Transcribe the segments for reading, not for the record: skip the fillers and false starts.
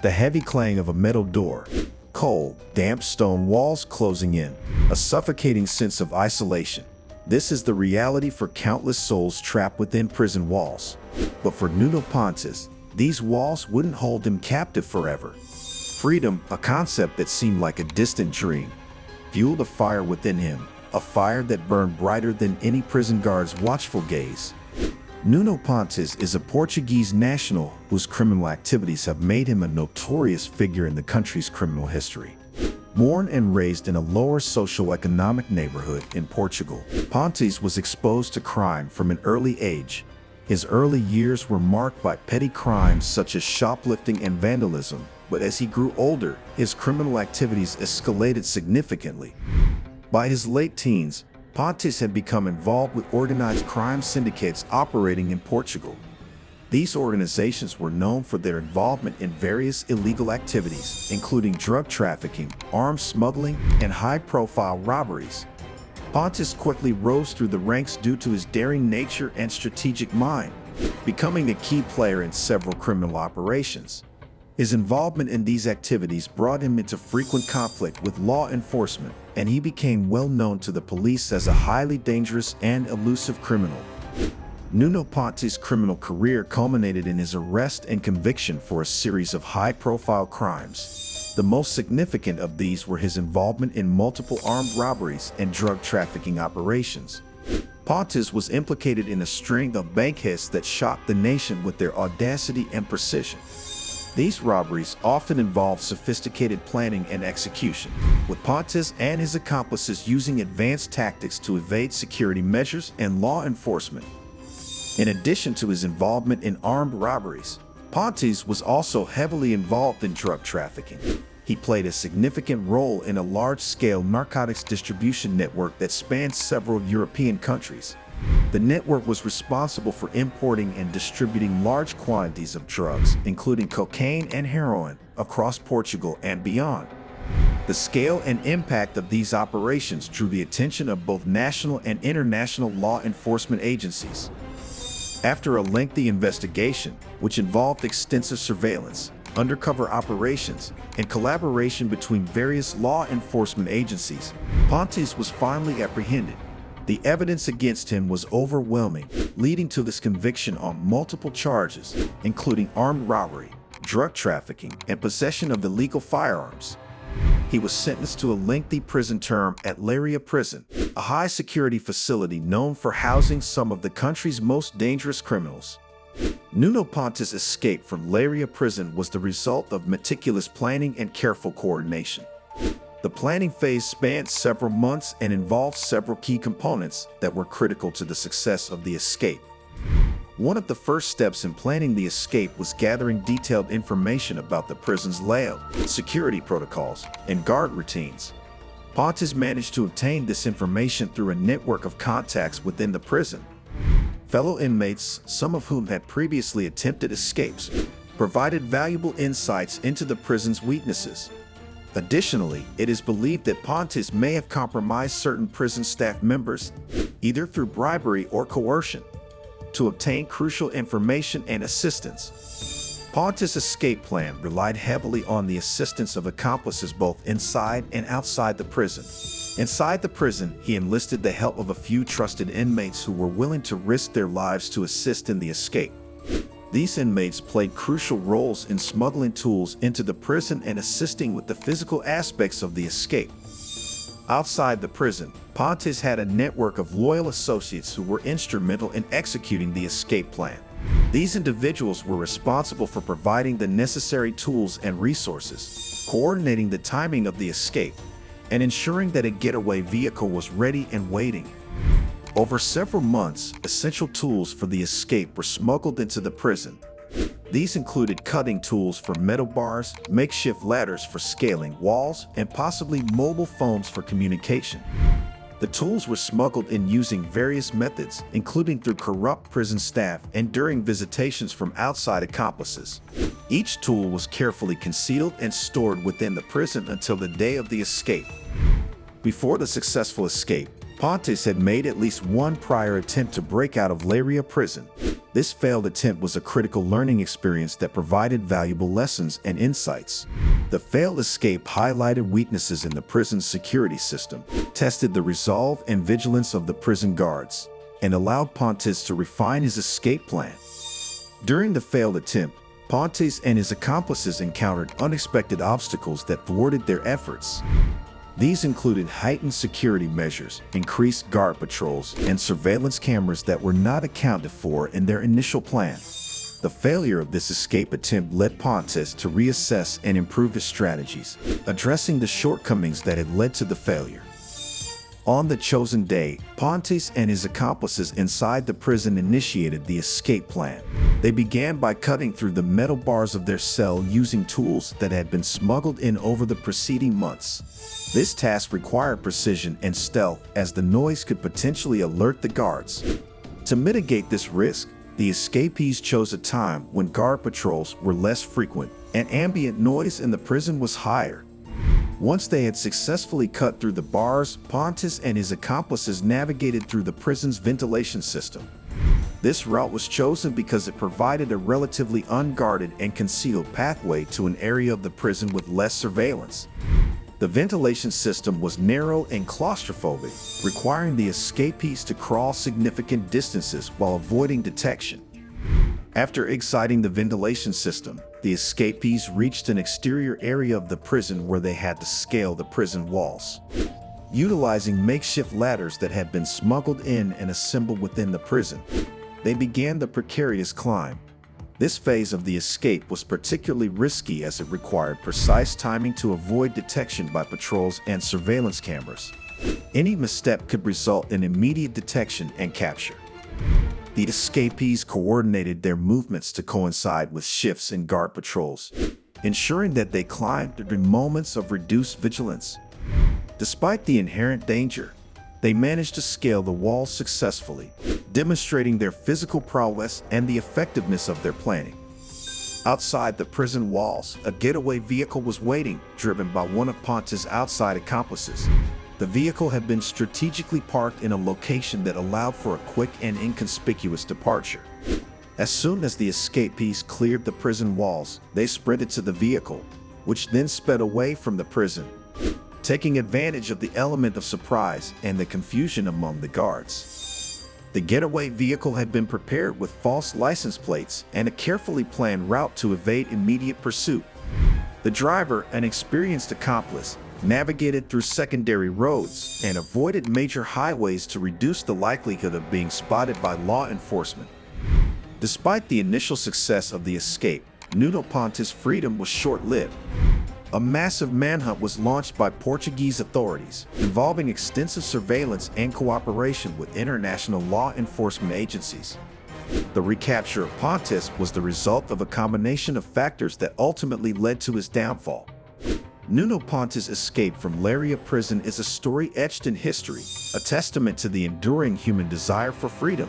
the heavy clang of a metal door, cold, damp stone walls closing in, a suffocating sense of isolation. This is the reality for countless souls trapped within prison walls. But for Nuno Pontes, these walls wouldn't hold him captive forever. Freedom, a concept that seemed like a distant dream, fueled a fire within him, a fire that burned brighter than any prison guard's watchful gaze. Nuno Pontes is a Portuguese national whose criminal activities have made him a notorious figure in the country's criminal history. Born and raised in a lower socio-economic neighborhood in Portugal, Pontes was exposed to crime from an early age. His early years were marked by petty crimes such as shoplifting and vandalism, but as he grew older, his criminal activities escalated significantly. By his late teens, Pontes had become involved with organized crime syndicates operating in Portugal. These organizations were known for their involvement in various illegal activities, including drug trafficking, arms smuggling, and high-profile robberies. Pontes quickly rose through the ranks due to his daring nature and strategic mind, becoming a key player in several criminal operations. His involvement in these activities brought him into frequent conflict with law enforcement, and he became well known to the police as a highly dangerous and elusive criminal. Nuno Pontes' criminal career culminated in his arrest and conviction for a series of high-profile crimes. The most significant of these were his involvement in multiple armed robberies and drug trafficking operations. Pontes was implicated in a string of bank heists that shocked the nation with their audacity and precision. These robberies often involved sophisticated planning and execution, with Pontes and his accomplices using advanced tactics to evade security measures and law enforcement. In addition to his involvement in armed robberies, Pontes was also heavily involved in drug trafficking. He played a significant role in a large-scale narcotics distribution network that spanned several European countries. The network was responsible for importing and distributing large quantities of drugs, including cocaine and heroin, across Portugal and beyond. The scale and impact of these operations drew the attention of both national and international law enforcement agencies. After a lengthy investigation, which involved extensive surveillance, undercover operations, and collaboration between various law enforcement agencies, Pontes was finally apprehended. The evidence against him was overwhelming, leading to this conviction on multiple charges, including armed robbery, drug trafficking, and possession of illegal firearms. He was sentenced to a lengthy prison term at Leiria Prison, a high-security facility known for housing some of the country's most dangerous criminals. Nuno Pontes' escape from Leiria Prison was the result of meticulous planning and careful coordination. The planning phase spanned several months and involved several key components that were critical to the success of the escape. One of the first steps in planning the escape was gathering detailed information about the prison's layout, security protocols, and guard routines. Pontes managed to obtain this information through a network of contacts within the prison. Fellow inmates, some of whom had previously attempted escapes, provided valuable insights into the prison's weaknesses. Additionally, it is believed that Pontes may have compromised certain prison staff members, either through bribery or coercion, to obtain crucial information and assistance. Pontes' escape plan relied heavily on the assistance of accomplices both inside and outside the prison. Inside the prison, he enlisted the help of a few trusted inmates who were willing to risk their lives to assist in the escape. These inmates played crucial roles in smuggling tools into the prison and assisting with the physical aspects of the escape. Outside the prison, Pontes had a network of loyal associates who were instrumental in executing the escape plan. These individuals were responsible for providing the necessary tools and resources, coordinating the timing of the escape, and ensuring that a getaway vehicle was ready and waiting. Over several months, essential tools for the escape were smuggled into the prison. These included cutting tools for metal bars, makeshift ladders for scaling walls, and possibly mobile phones for communication. The tools were smuggled in using various methods, including through corrupt prison staff and during visitations from outside accomplices. Each tool was carefully concealed and stored within the prison until the day of the escape. Before the successful escape, Pontes had made at least one prior attempt to break out of Leiria Prison. This failed attempt was a critical learning experience that provided valuable lessons and insights. The failed escape highlighted weaknesses in the prison's security system, tested the resolve and vigilance of the prison guards, and allowed Pontes to refine his escape plan. During the failed attempt, Pontes and his accomplices encountered unexpected obstacles that thwarted their efforts. These included heightened security measures, increased guard patrols, and surveillance cameras that were not accounted for in their initial plan. The failure of this escape attempt led Pontes to reassess and improve his strategies, addressing the shortcomings that had led to the failure. On the chosen day, Pontes and his accomplices inside the prison initiated the escape plan. They began by cutting through the metal bars of their cell using tools that had been smuggled in over the preceding months. This task required precision and stealth, as the noise could potentially alert the guards. To mitigate this risk, the escapees chose a time when guard patrols were less frequent and ambient noise in the prison was higher. Once they had successfully cut through the bars, Pontes and his accomplices navigated through the prison's ventilation system. This route was chosen because it provided a relatively unguarded and concealed pathway to an area of the prison with less surveillance. The ventilation system was narrow and claustrophobic, requiring the escapees to crawl significant distances while avoiding detection. After exiting the ventilation system, the escapees reached an exterior area of the prison where they had to scale the prison walls. Utilizing makeshift ladders that had been smuggled in and assembled within the prison, they began the precarious climb. This phase of the escape was particularly risky as it required precise timing to avoid detection by patrols and surveillance cameras. Any misstep could result in immediate detection and capture. The escapees coordinated their movements to coincide with shifts in guard patrols, ensuring that they climbed during moments of reduced vigilance. Despite the inherent danger, they managed to scale the walls successfully, demonstrating their physical prowess and the effectiveness of their planning. Outside the prison walls, a getaway vehicle was waiting, driven by one of Pontes' outside accomplices. The vehicle had been strategically parked in a location that allowed for a quick and inconspicuous departure. As soon as the escapees cleared the prison walls, they sprinted to the vehicle, which then sped away from the prison, taking advantage of the element of surprise and the confusion among the guards. The getaway vehicle had been prepared with false license plates and a carefully planned route to evade immediate pursuit. The driver, an experienced accomplice, navigated through secondary roads and avoided major highways to reduce the likelihood of being spotted by law enforcement. Despite the initial success of the escape, Nuno Pontes' freedom was short-lived. A massive manhunt was launched by Portuguese authorities, involving extensive surveillance and cooperation with international law enforcement agencies. The recapture of Pontes was the result of a combination of factors that ultimately led to his downfall. Nuno Pontes' escape from Leiria Prison is a story etched in history, a testament to the enduring human desire for freedom.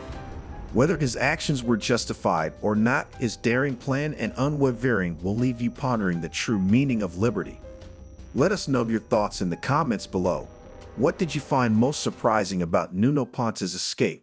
Whether his actions were justified or not, his daring plan and unwavering will leave you pondering the true meaning of liberty. Let us know your thoughts in the comments below. What did you find most surprising about Nuno Pontes' escape?